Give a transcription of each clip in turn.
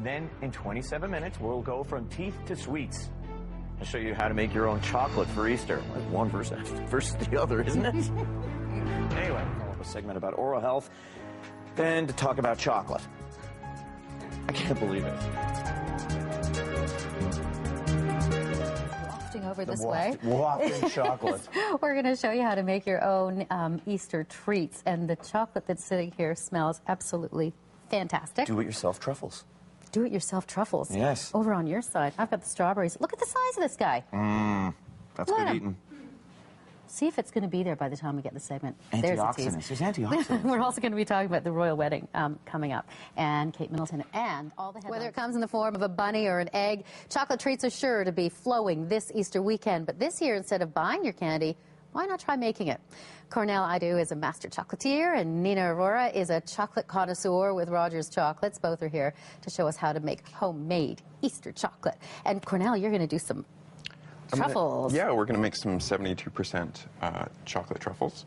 Then in 27 minutes, we'll go from teeth to sweets. I'll show you how to make your own chocolate for Easter. Like one versus the other, isn't it? Anyway, follow up a segment about oral health, then to talk about chocolate. I can't believe it. Wafting over this way. Wafting chocolate. We're going to show you how to make your own Easter treats. And the chocolate that's sitting here smells absolutely fantastic. Do-it-yourself truffles. Do-it-yourself truffles. Yes. Over on your side, I've got the strawberries. Look at the size of this guy. That's good eating. See if it's going to be there by the time we get the segment. Antioxidants. There's antioxidants. We're also going to be talking about the royal wedding coming up, and Kate Middleton and all the headlines. Whether it comes in the form of a bunny or an egg, chocolate treats are sure to be flowing this Easter weekend. But this year, instead of buying your candy, why not try making it? Cornell Idu is a master chocolatier, and Nina Aurora is a chocolate connoisseur with Rogers Chocolates. Both are here to show us how to make homemade Easter chocolate. And Cornell, you're going to do some truffles. Yeah, we're going to make some 72% chocolate truffles.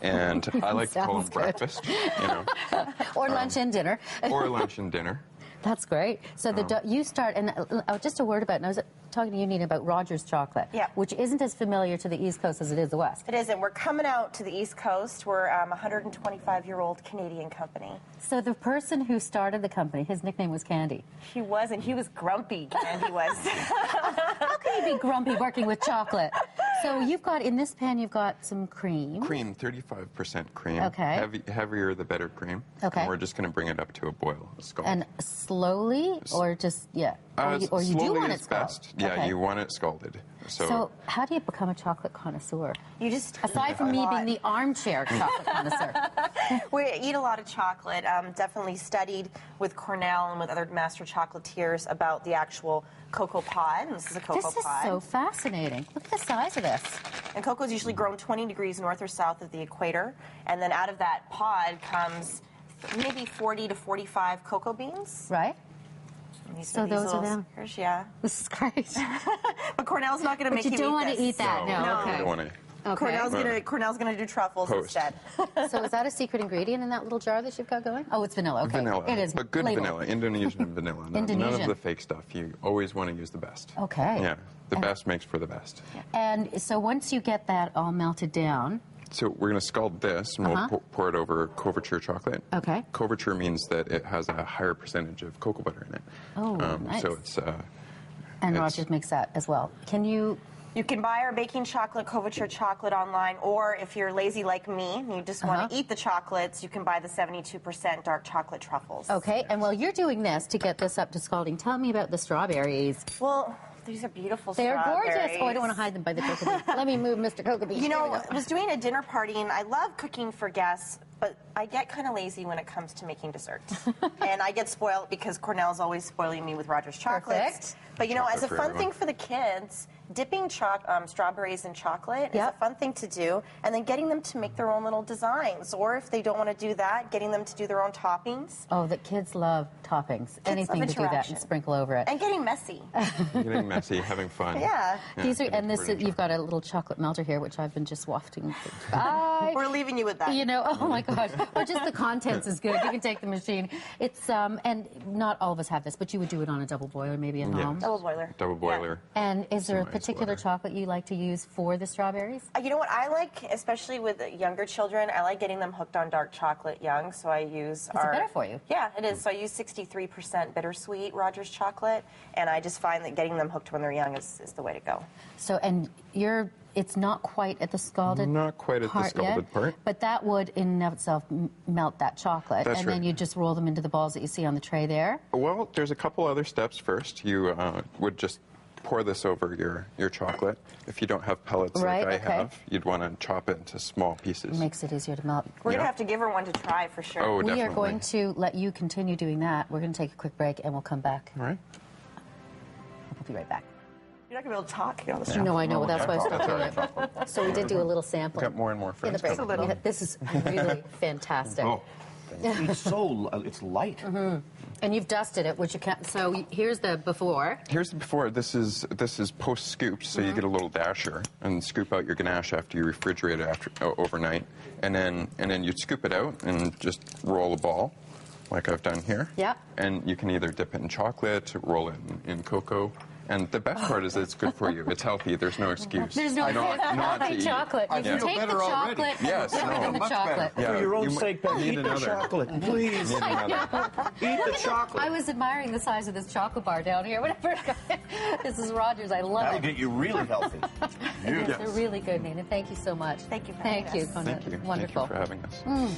And I like to call them breakfast. You know. Or lunch and dinner. Or lunch and dinner. That's great. So you start, and just a word about, and I was talking to you, Nina, about Rogers Chocolate, which isn't as familiar to the East Coast as it is the West. It isn't. We're coming out to the East Coast. We're a 125-year-old Canadian company. So the person who started the company, his nickname was Candy. He was, and he was grumpy, Candy was. How can you be grumpy working with chocolate? So you've got, in this pan, you've got some cream. Cream, 35% cream. Okay. Heavier the better cream. Okay. And we're just going to bring it up to a boil, a scald. And slowly, or just, or you do want it scalded? Best. Yeah, you want it scalded. So how do you become a chocolate connoisseur? You just aside from me being the armchair chocolate connoisseur. We eat a lot of chocolate. Definitely studied with Cornell and with other master chocolatiers about the actual cocoa pod. This is a cocoa pod. This is so fascinating. Look at the size of this. And cocoa is usually grown 20 degrees north or south of the equator. And then out of that pod comes maybe 40 to 45 cocoa beans. Right. So those are them? Yeah. This is great. But Cornell's not going to make you eat this. But you don't want to eat that, no. Okay. I don't want to. Okay. Cornell's gonna do truffles instead. So is that a secret ingredient in that little jar that you've got going? Oh, it's vanilla. Okay. Vanilla. It is. But good vanilla. Indonesian vanilla. None of the fake stuff. You always want to use the best. Okay. Yeah. The best makes for the best. And so once you get that all melted down. So we're going to scald this, and we'll pour it over couverture chocolate. Okay. Couverture means that it has a higher percentage of cocoa butter in it. Oh, nice. So it's... and Rogers makes that as well. Can you... You can buy our baking chocolate, couverture chocolate online, or if you're lazy like me and you just want to eat the chocolates, you can buy the 72% dark chocolate truffles. Okay, and while you're doing this to get this up to scalding, tell me about the strawberries. Well, these are beautiful strawberries. They're gorgeous. Oh, I don't want to hide them by the cocoa beans. Let me move Mr. Cocoa Beans. You know, I was doing a dinner party, and I love cooking for guests, but I get kind of lazy when it comes to making desserts. And I get spoiled because Cornell's always spoiling me with Rogers Chocolates. Perfect. But, you know, as a fun thing for the kids, dipping strawberries in chocolate is a fun thing to do, and then getting them to make their own little designs. Or if they don't want to do that, getting them to do their own toppings. Oh, the kids love toppings. Anything to do that and sprinkle over it. And getting messy. Getting messy, having fun. Yeah. These are, and this you've got a little chocolate melter here, which I've been just wafting. We're leaving you with that. You know, oh my gosh. Or just the contents is good. You can take the machine. It's and not all of us have this, but you would do it on a double boiler maybe at home. Double boiler. Double boiler. Yeah. And is there a particular chocolate you like to use for the strawberries? You know what I like, especially with younger children, I like getting them hooked on dark chocolate young, so I use It's better for you. Yeah, it is. So I use 63% bittersweet Rogers chocolate, and I just find that getting them hooked when they're young is the way to go. So, and it's not quite at the scalded Not quite at the scalded part. But that would, in and of itself, melt that chocolate. That's and then you just roll them into the balls that you see on the tray there? Well, there's a couple other steps first. You would just pour this over your chocolate. If you don't have pellets like I have, you'd want to chop it into small pieces. It makes it easier to melt. We're going to have to give her one to try for sure. Oh, we are going to let you continue doing that. We're going to take a quick break, and we'll come back. All right. We'll be right back. You're not going to be able to talk. You know, No, I know. That's why I stopped doing it. So we did do a little sample. Got more and more friends. In the break. This is really fantastic. Oh, it's light. And you've dusted it, which you can't. So here's the before. Here's the before. This is post scooped, so you get a little dasher and scoop out your ganache after you refrigerate it overnight, and then you scoop it out and just roll a ball, like I've done here. Yeah. And you can either dip it in chocolate, roll it in cocoa. And the best part is it's good for you. It's healthy. There's no excuse. There's no healthy chocolate. You can take the chocolate yes, and put it in the chocolate. Yeah, for your own sake, Ben, eat the chocolate, please. Eat the chocolate. I was admiring the size of this chocolate bar down here. Whenever Mrs. Rogers, I love That'll it. get you really healthy. They're really good, Nina. Thank you so much. Thank you for Thank having you. us. Thank you. Wonderful. Thank you for having us.